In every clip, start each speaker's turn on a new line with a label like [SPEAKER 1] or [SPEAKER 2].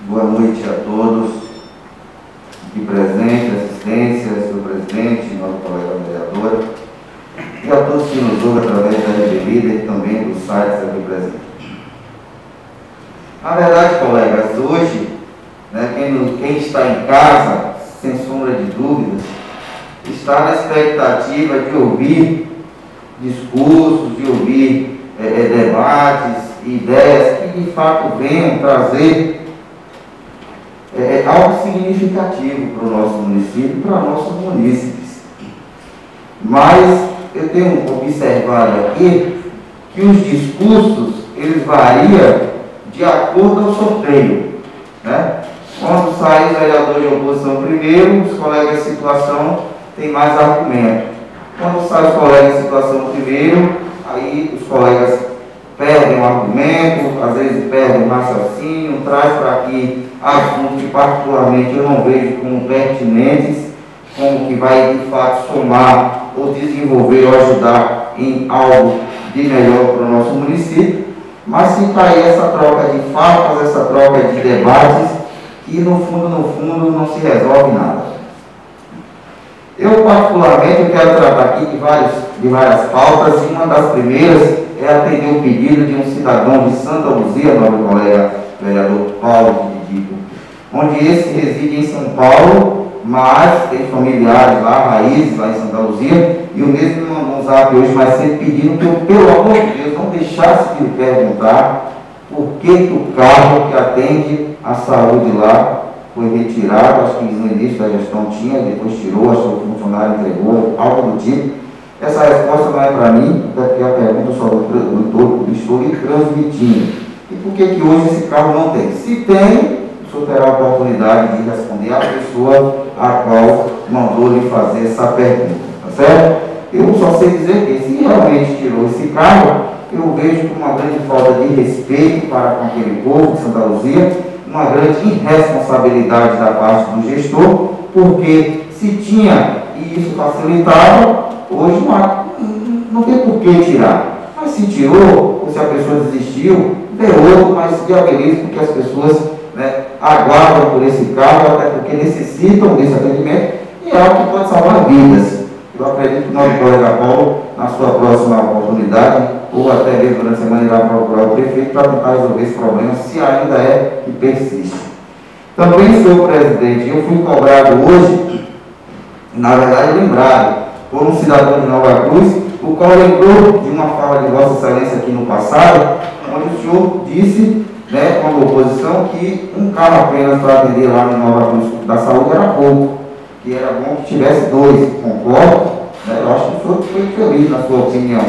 [SPEAKER 1] Boa noite a todos aqui presentes, assistência, senhor presidente, nossa colega vereadora, e a todos que nos ouvem através da RB Líder e também dos sites aqui presentes. Na verdade, colegas, hoje, quem está em casa, sem sombra de dúvidas, está na expectativa de ouvir discursos, de ouvir debates, ideias que de fato venham trazer algo significativo para o nosso município e para nossos munícipes. Mas eu tenho observado aqui que os discursos, eles variam de acordo ao sorteio, né? Quando sai o vereador de oposição primeiro, os colegas de situação têm mais argumento. Quando sai os colegas de situação primeiro, aí os colegas perdem o argumento, às vezes perdem o raciocínio, traz para aqui assuntos que particularmente eu não vejo como pertinentes, como que vai de fato somar ou desenvolver ou ajudar em algo de melhor para o nosso município, mas fica aí essa troca de falas, essa troca de debates, e no fundo não se resolve nada. Eu particularmente quero tratar aqui de várias pautas, e uma das primeiras é atender o pedido de um cidadão de Santa Luzia, nosso colega vereador Paulo de Dico, onde esse reside em São Paulo, mas tem familiares lá, raízes lá em Santa Luzia, e o mesmo me mandou um zap hoje mais cedo pedindo que eu, pelo amor de Deus, não deixasse de lhe perguntar por que o carro que atende a saúde lá foi retirado. Acho que no início da gestão tinha, depois tirou, acho que o funcionário entregou, algo do tipo. Essa resposta não é para mim, porque a pergunta só estou lhe transmitindo. E por que hoje esse carro não tem? Se tem, o senhor terá a oportunidade de responder à pessoa a qual mandou lhe fazer essa pergunta, tá certo? Eu só sei dizer que se realmente tirou esse carro, eu vejo como uma grande falta de respeito para com aquele povo de Santa Luzia, uma grande irresponsabilidade da parte do gestor, porque se tinha e isso facilitava, hoje não tem por que tirar. Mas se tirou, ou se a pessoa desistiu, dê outro, mas viabilize, porque as pessoas aguardam por esse carro, até porque necessitam desse atendimento, e é algo que pode salvar vidas. Eu acredito que o nosso colega Paulo, na sua próxima oportunidade, ou até mesmo durante a semana, irá procurar o prefeito para tentar resolver esse problema, se ainda é que persiste. Também, senhor presidente, eu fui cobrado hoje, na verdade lembrado, por um cidadão de Nova Cruz, o qual lembrou de uma fala de Vossa Excelência aqui no passado, onde o senhor disse, como oposição, que um carro apenas para atender lá em Nova Cruz da Saúde era pouco, que era bom que tivesse dois. Concordo, eu acho que o senhor foi feliz na sua opinião.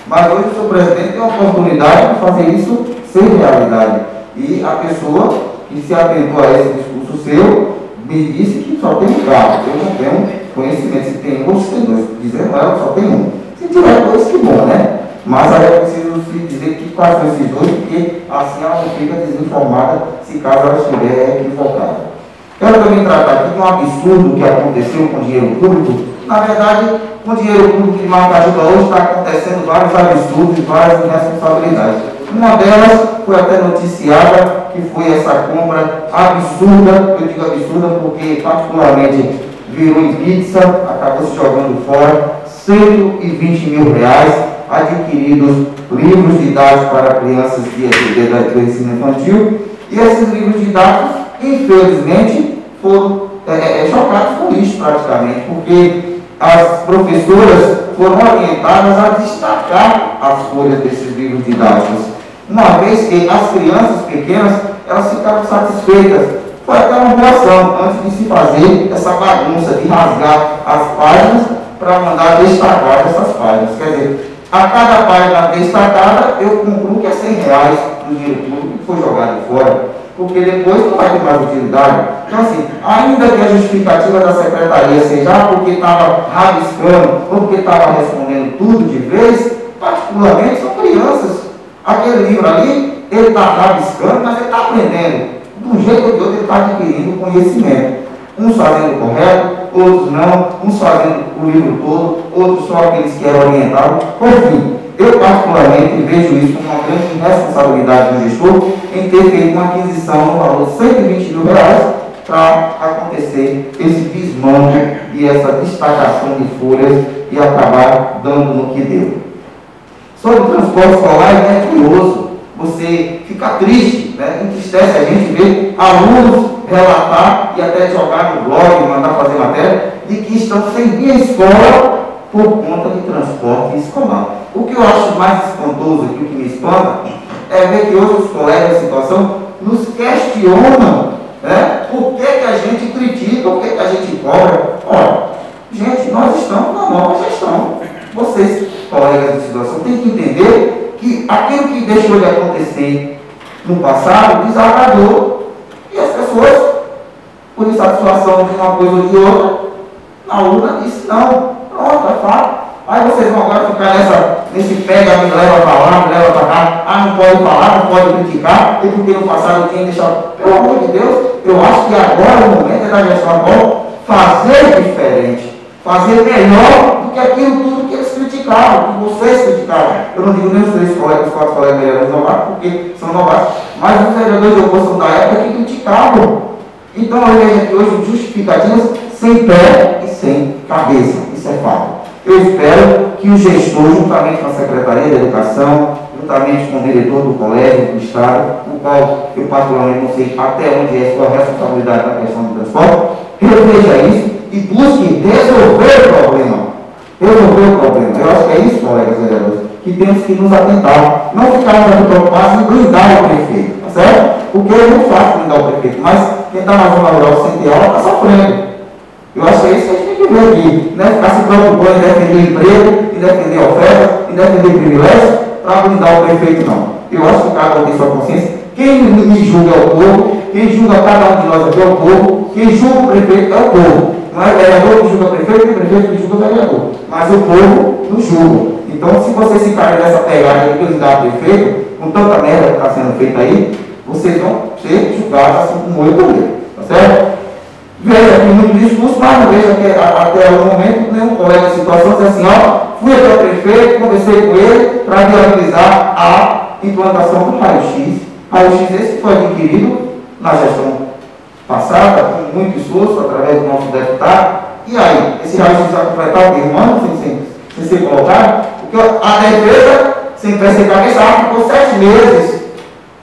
[SPEAKER 1] Mas hoje o senhor presidente tem a oportunidade de fazer isso ser realidade. E a pessoa que se atentou a esse discurso seu me disse que só tem um carro. Eu não tenho conhecimento se tem um ou se tem dois. Dizendo ela que só tem um. Se tiver dois, que bom, né? Mas aí é preciso se dizer que quais são esses dois, porque assim ela não fica desinformada se caso ela estiver equivocada. Quero também tratar aqui de um absurdo que aconteceu com dinheiro público. Na verdade, com dinheiro público de Macajuba hoje está acontecendo vários absurdos e várias irresponsabilidades. Uma delas foi até noticiada, que foi essa compra absurda. Eu digo absurda porque particularmente virou em pizza, acabou se jogando fora, R$120 mil adquiridos livros didáticos para crianças do ensino infantil, e esses livros didáticos, infelizmente, foram chocados com lixo praticamente, porque as professoras foram orientadas a destacar as folhas desses livros didáticos, uma vez que as crianças pequenas, elas ficaram satisfeitas. Foi até uma boa ação, antes de se fazer essa bagunça de rasgar as páginas para mandar destacar essas páginas. Quer dizer, a cada página destacada, eu concluo que é R$100 do dinheiro público que foi jogado fora, porque depois não vai ter mais utilidade. Então, assim, ainda que a justificativa da secretaria seja porque estava rabiscando ou porque estava respondendo tudo de vez, particularmente são crianças. Aquele livro ali, ele está rabiscando, mas ele está aprendendo. De um jeito ou de outro, ele está adquirindo conhecimento. Uns fazendo o correto, outros não, uns fazendo o livro todo, outros só aqueles que eram orientados. Por fim, eu particularmente vejo isso como uma grande responsabilidade do gestor, em ter feito uma aquisição no valor de R$120 mil para acontecer esse desmame e essa destacação de folhas e acabar dando no que deu. Sobre o transporte escolar, é curioso, você fica triste, né? Entristece a gente ver alunos relatar e até jogar no blog, mandar fazer matéria, de que estão sem ir à escola por conta de transporte escolar. O que eu acho mais espantoso e o que me espanta é ver que hoje os colegas da situação nos questionam, né, por que a gente critica, por que a gente cobra. Olha, gente, nós estamos na nova gestão. Vocês, colegas de situação, têm que entender que aquilo que deixou de acontecer no passado desagradou e as pessoas, por insatisfação de uma coisa ou de outra, na urna disse não, pronto, é fato. Aí vocês vão agora ficar nesse pega, me leva para lá, me leva para cá, não pode falar, não pode criticar, e porque no passado tinha deixado. Pelo amor de Deus, eu acho que agora o momento é da gestão atual fazer diferente, fazer melhor do que aquilo tudo que eles criticaram, que vocês criticaram. Eu não digo nem os 3 colegas, os 4 colegas vereadores novatos, porque são novatos, mas os vereadores de oposição da época que criticavam. Então, eu vejo aqui hoje justificativas sem pé e sem cabeça, isso é fato. Eu espero que o gestor, juntamente com a Secretaria de Educação, juntamente com o diretor do colégio, do Estado, o qual eu particularmente não sei até onde é a sua responsabilidade na questão do transporte, reveja isso e busque resolver o problema. Resolver o problema. Eu acho que é isso, colegas vereadores, que temos que nos atentar. Não ficarmos aqui preocupados em blindar o prefeito, tá certo? Porque é muito fácil blindar o prefeito, mas quem está na zona rural sem ter aula está sofrendo. Eu acho que é isso que a gente tem que ver aqui, né? Ficar se preocupando em defender emprego, em defender oferta, em defender privilégio, para blindar o prefeito, não. Eu acho que cada um tem sua consciência. Quem me julga é o povo, quem julga cada um de nós aqui é o povo, quem julga o prefeito é o povo. Não é o vereador que julga o prefeito, e o prefeito que julga o vereador. Mas o povo não julga. Então, se vocês ficarem nessa pegada de blindar o prefeito, com tanta merda que está sendo feita aí, vocês vão ser julgados assim como eu também. Tá certo? Vejo aqui muito discurso, mas não vejo que até o momento nenhum colega de situação diz assim, ó, fui até o prefeito, conversei com ele para viabilizar a implantação do raio-x. Raio-x esse que foi adquirido na gestão passada, com muito esforço, através do nosso deputado. E aí, esse raio-x vai completar o quê? Um ano sem ser colocado? Porque a defesa, sem pé sem cabeça, ficou 7 meses.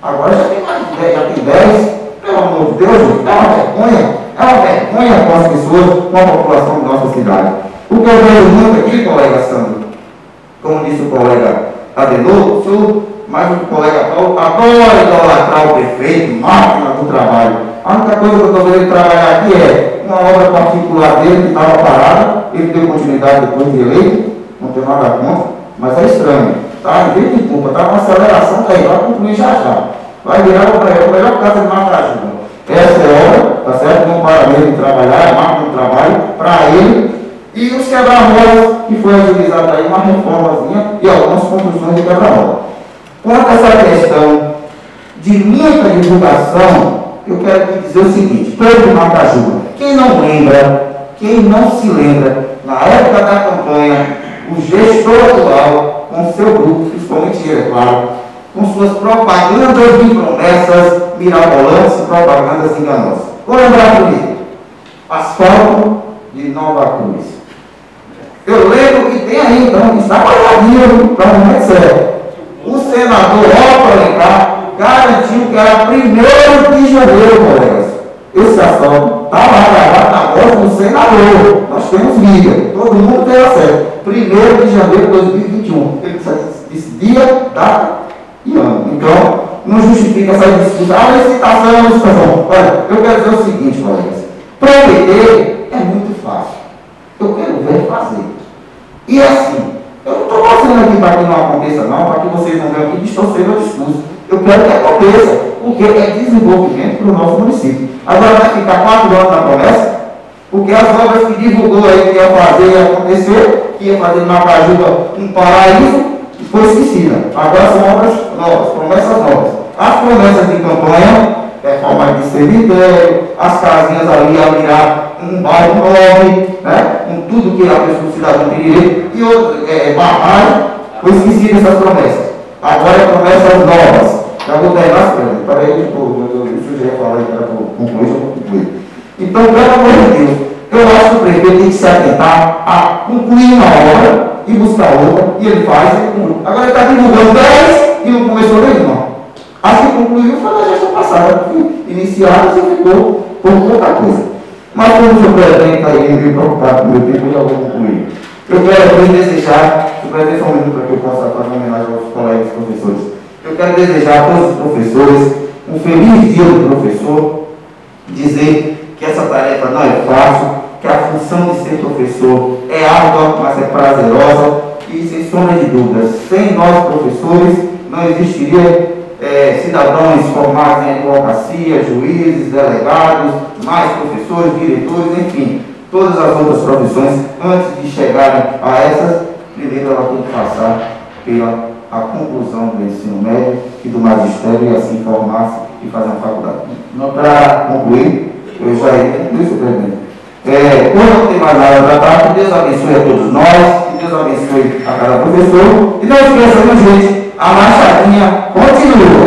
[SPEAKER 1] Agora já tem mais, já tem 10. Pelo amor de Deus, é uma vergonha. É uma vergonha com as pessoas, com a população da nossa cidade. O que eu vejo muito aqui, colega Sandro, como disse o colega Adenor, mas o colega Paulo adora idolatrar o prefeito, máquina do trabalho. A única coisa que eu estou vendo ele trabalhar aqui é uma obra particular dele que estava parada, ele deu continuidade depois de eleito, não tem nada contra, mas é estranho. Tá? Em vez de culpa, está uma aceleração, tá aí, vai concluir já. Vai virar o melhor casa de Macajuba. Essa é a obra, tá certo? Não para mesmo de trabalhar, é máquina de trabalho para ele. E os quebra-molas, que foi agilizado aí uma reformazinha e algumas construções de quebra-mola. Quanto a essa questão de muita divulgação, eu quero te dizer o seguinte, povo de Macajuba, quem não lembra, quem não se lembra, na época da campanha, o gestor atual, com seu grupo, principalmente ele, é claro, com suas propagandas de promessas mirabolantes e propagandas enganosas. Vou lembrar primeiro, asfalto de Nova Cruz. Eu lembro que tem aí, então, está guardadinho para o momento certo. O senador Otto Alencar garantiu que era 1º de janeiro, colegas. Esse asfalto está lá gravado na voz do senador. Nós temos vídeo, todo mundo tem acesso. 1º de janeiro de 2021. Ele disse dia, data e ano. Então, não justifica essa discussão. A licitação é uma licitação. Olha, eu quero dizer o seguinte, colegas. Prometer é muito fácil. Eu quero ver fazer. E assim, eu não estou fazendo aqui para que não aconteça, não, para que vocês não venham aqui distorcer o discurso. Eu quero que aconteça, porque é desenvolvimento para o nosso município. Agora vai ficar 4 anos na promessa, porque as obras que divulgou aí que ia fazer e acontecer, que ia fazer de Macajuba um paraíso, foi esquecida. Agora são obras novas, promessas novas. As promessas de campanha, reforma de cemitério, as casinhas ali a virar um bairro nobre, né? Com tudo que a pessoa, o cidadão tem direito, e outra, barragem, foi esquecida essas promessas. Agora é promessas novas. Já vou terminar, Presidente. Para aí, isso já ia falar para concluir, já vou concluir. Então, pelo amor de Deus, eu acho que o prefeito tem que se atentar a concluir uma obra e buscar outra, e ele faz e conclui. Agora ele está divulgando 10 e não começou nenhuma. Acho que concluiu foi na gestão passada, porque iniciado você ficou por pouca coisa. Mas como o senhor presidente está aí me preocupado com o meu tempo, eu já vou concluir. Eu quero aqui desejar, se o presidente só um minuto para que eu possa fazer uma homenagem aos colegas professores. Eu quero desejar a todos os professores um feliz dia do professor, dizer que essa tarefa não é fácil, que a função de ser professor é árdua, mas é prazerosa e, sem sombra de dúvidas, sem nós professores não existiria cidadãos formados em advocacia, juízes, delegados, mais professores, diretores, enfim, todas as outras profissões. Antes de chegarem a essas, primeiro ela tem que passar pela a conclusão do ensino médio e do magistério e assim formar-se e fazer uma faculdade. Para concluir, eu já ia concluir isso, presidente. Quando não tem mais nada a tratar, que Deus abençoe a todos nós, que Deus abençoe a cada professor. E não esqueça, gente, a machadinha continua.